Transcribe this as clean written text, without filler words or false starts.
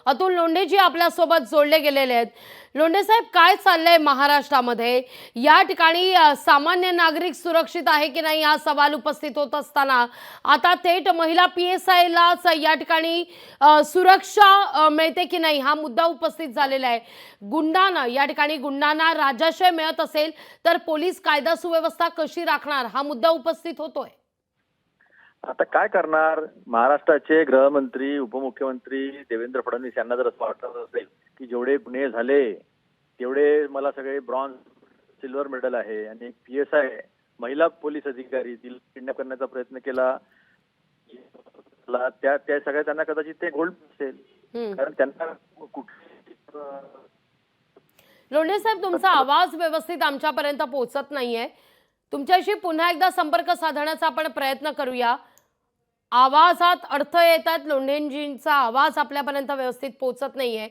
अतुल लोंढेजी आपल्यासोबत जोडले गेलेले आहेत। लोंढे साहेब, काय चाललंय महाराष्ट्रामध्ये? या ठिकाणी सामान्य नागरिक सुरक्षित आहे की नाही हा सवाल उपस्थित होत असताना आता थेट महिला PSI लाच या ठिकाणी सुरक्षा मिळते की नाही हा मुद्दा उपस्थित झालेला आहे। या ठिकाणी गुंडांना राजाश्रय मिळत असेल तर पोलीस कायदा सुव्यवस्था कशी राखणार हा मुद्दा उपस्थित होतोय। आता काय करणार? महाराष्ट्राचे गृहमंत्री उपमुख्यमंत्री देवेंद्र फडणवीस यांना जर असं वाटत असेल की जेवढे गुन्हे झाले तेवढे मला सगळे ब्रॉन्झ सिल्वर मेडल आहे आणि PSI महिला पोलीस अधिकारी तिला किडनॅप करण्याचा प्रयत्न केला त्या त्या सगळ्या त्यांना कदाचित ते गोल्ड असेल कारण त्यांना लोंढे साहेब, तुमचा आवाज व्यवस्थित आमच्यापर्यंत पोहोचत नाहीये। तुमच्याशी पुन्हा एकदा संपर्क साधण्याचा आपण प्रयत्न करूया। आवाजात अडथळे येतात, लोंढेंजींचा आवाज आपल्यापर्यंत व्यवस्थित पोहोचत नाहीये।